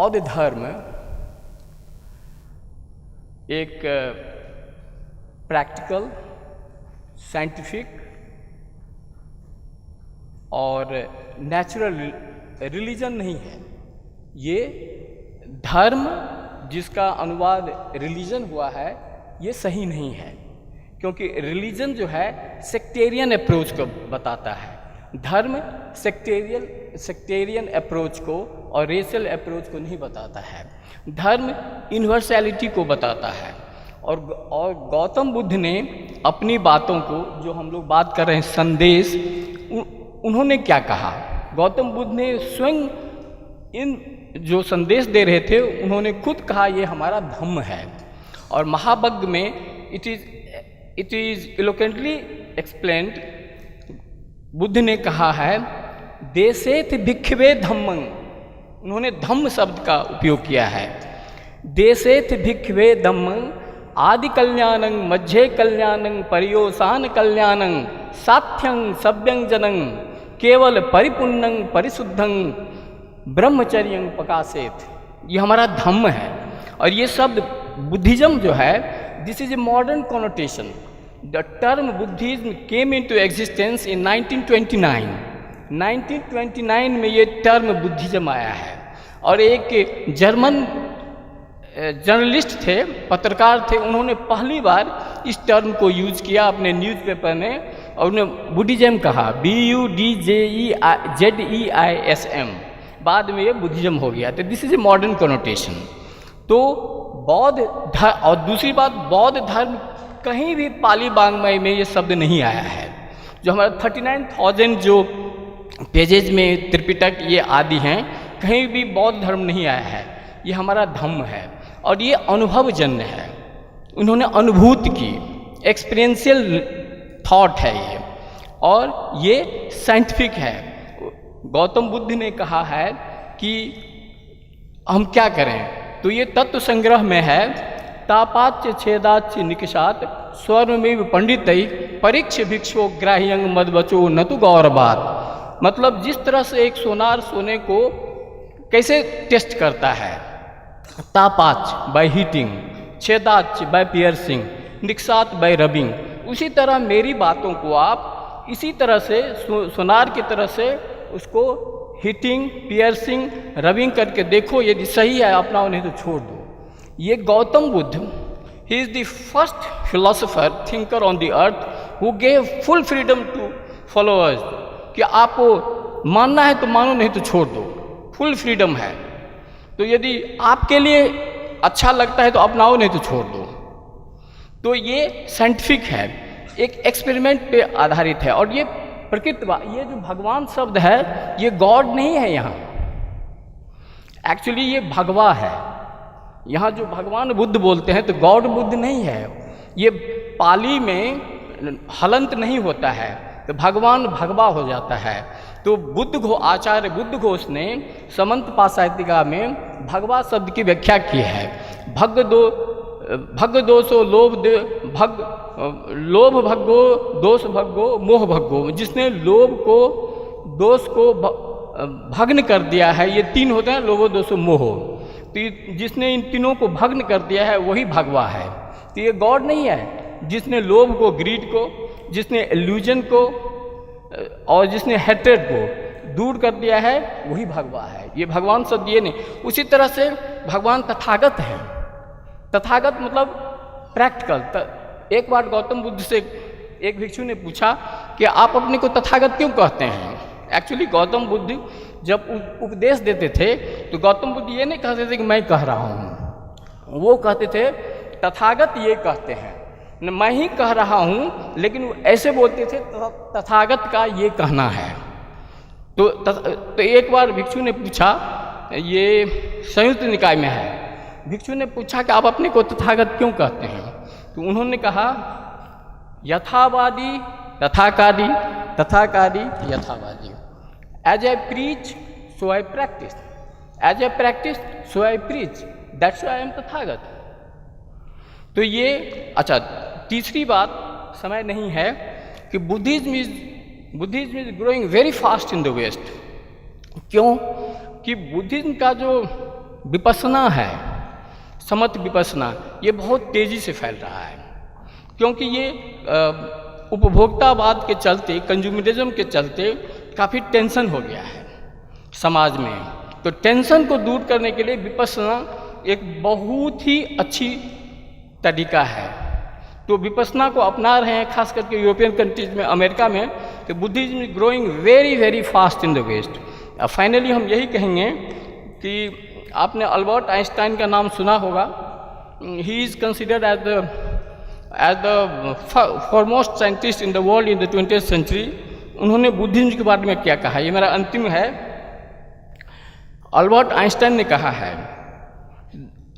बौद्ध धर्म एक प्रैक्टिकल, साइंटिफिक और नेचुरल रिलीजन नहीं है। ये धर्म जिसका अनुवाद रिलीजन हुआ है ये सही नहीं है, क्योंकि रिलीजन जो है सेक्टेरियन अप्रोच को बताता है, धर्म सेक्टेरियन अप्रोच को और रेशियल अप्रोच को नहीं बताता है। धर्म यूनिवर्सैलिटी को बताता है। और गौतम बुद्ध ने अपनी बातों को, जो हम लोग बात कर रहे हैं संदेश, उन्होंने क्या कहा? गौतम बुद्ध ने स्वयं इन जो संदेश दे रहे थे उन्होंने खुद कहा ये हमारा धम्म है। और महावग्ग में इट इज इलोक्वेंटली एक्सप्लेन्ड, बुद्ध ने कहा है देशेत भिक्षवे धम्मं, उन्होंने धम्म शब्द का उपयोग किया है। देशेत भिक्षवे धम्मं आदि कल्याणं मध्य कल्याणं पर्योसान कल्याणं साथ्यं सभ्यंजनं केवल परिपुण्यं परिशुद्धं ब्रह्मचर्यं प्रकाशेत। ये हमारा धम्म है। और ये शब्द बुद्धिज्म जो है, this is a modern connotation. The term Buddhism came into existence in 1929। 1929 में ये टर्म बुद्धिज्म आया है। और एक जर्मन जर्नलिस्ट थे, पत्रकार थे, उन्होंने पहली बार इस टर्म को यूज किया अपने न्यूज़पेपर में और उन्हें बुद्धिज्म कहा, BUDZEISM। बाद में ये बुद्धिज्म हो गया। तो this is a modern connotation. तो बौद्ध धर्म, और दूसरी बात, बौद्ध धर्म कहीं भी पाली बांग्मय में ये शब्द नहीं आया है। जो हमारा 39,000 जो पेजेज में त्रिपिटक ये आदि हैं, कहीं भी बौद्ध धर्म नहीं आया है। ये हमारा धम्म है और ये अनुभवजन्य है। उन्होंने अनुभूति की, एक्सपीरियंशियल थॉट है ये, और ये साइंटिफिक है। गौतम बुद्ध ने कहा है कि हम क्या करें, तो ये तत्व संग्रह में है, तापाच्य छेदाच्य निकषात स्वर्णमेव पंडितै परीक्ष भिक्षो ग्राह्यं मदवचो न तो गौरवात। मतलब जिस तरह से एक सोनार सोने को कैसे टेस्ट करता है, तापाच्य बाय हीटिंग, छेदाच्य बाय पियर्सिंग, निकषात बाय रबिंग, उसी तरह मेरी बातों को आप इसी तरह से सोनार की तरह से उसको हीटिंग, पियर्सिंग, रबिंग करके देखो, यदि सही है अपनाओ, नहीं तो छोड़ दो। ये Gautam Buddha, he is the first philosopher thinker on the earth who gave full freedom to followers, कि आपको मानना है तो मानो, नहीं तो छोड़ दो, फुल फ्रीडम है। तो यदि आपके लिए अच्छा लगता है तो अपनाओ, नहीं तो छोड़ दो। तो ये साइंटिफिक है, एक एक्सपेरिमेंट पे आधारित है। और ये प्रकृति, ये जो भगवान शब्द है ये गॉड नहीं है यहाँ, एक्चुअली ये भगवा है। यहाँ जो भगवान बुद्ध बोलते हैं तो गॉड बुद्ध नहीं है। ये पाली में हलंत नहीं होता है तो भगवान भगवा हो जाता है। तो आचार्य बुद्ध घोष ने समंत पासायतिका में भगवा शब्द की व्याख्या की है। भग दोषो लोभ भग्गो दोष भग्गो मोह भग्गो, जिसने लोभ को, दोष को भग्न कर दिया है, ये तीन होते हैं, लोभो दोषो मोह, तो जिसने इन तीनों को भग्न कर दिया है वही भगवा है। तो ये गॉड नहीं है। जिसने लोभ को, ग्रीड को, जिसने इल्यूजन को और जिसने हेट्रेड को दूर कर दिया है वही भगवा है। ये भगवान शब्द ये नहीं। उसी तरह से भगवान तथागत है। तथागत मतलब प्रैक्टिकल। एक बार गौतम बुद्ध से एक भिक्षु ने पूछा कि आप अपने को तथागत क्यों कहते हैं। एक्चुअली गौतम बुद्ध जब उपदेश देते थे तो गौतम बुद्ध ये नहीं कहते थे कि मैं कह रहा हूँ, वो कहते थे तथागत ये कहते हैं, मैं ही कह रहा हूँ, लेकिन वो ऐसे बोलते थे तथागत का ये कहना है। तो एक बार भिक्षु ने पूछा, ये संयुक्त निकाय में है, भिक्षु ने पूछा कि आप अपने को तथागत क्यों कहते हैं। तो उन्होंने कहा यथावादी तथाकारी, तथाकारी यथावादी। As I preach so I practice, as I practice so I preach, that's why I am Tathagat. तो ये अच्छा, तीसरी बात, समय नहीं है, कि Buddhism is growing very fast in the west. क्यों कि बुद्धिज्म का जो विपස්සना है, समत्व विपස්සना, ये बहुत तेज़ी से फैल रहा है, क्योंकि ये उपभोक्तावाद के चलते, कंज्यूमरिज्म के चलते काफ़ी टेंशन हो गया है समाज में। तो टेंशन को दूर करने के लिए विपස්සना एक बहुत ही अच्छी तरीका है। तो विपස්සना को अपना रहे हैं खास करके यूरोपियन कंट्रीज में, अमेरिका में। तो Buddhism is growing very very fast in the west. Finally हम यही कहेंगे कि आपने अल्बर्ट आइंस्टाइन का नाम सुना होगा। He is considered as the foremost scientist in the world in the 20th century. उन्होंने बुद्धिज्म के बारे में क्या कहा, ये मेरा अंतिम है। अल्बर्ट आइंस्टाइन ने कहा है,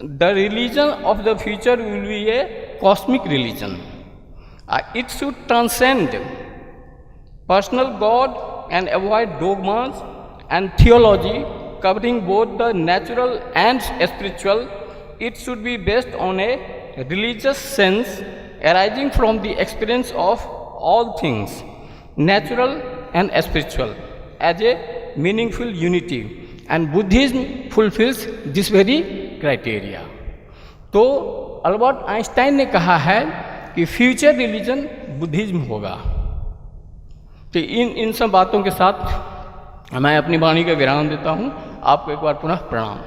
the religion of the future will be a cosmic religion. It should transcend personal god and avoid dogmas and theology covering both the natural and spiritual. It should be based on a religious sense arising from the experience of all things, natural and spiritual, as a meaningful unity. And Buddhism fulfills this very criteria. तो Albert Einstein ने कहा है कि future religion Buddhism होगा। तो इन सब बातों के साथ मैं अपनी वाणी का विराम देता हूँ। आपको एक बार पुनः प्रणाम।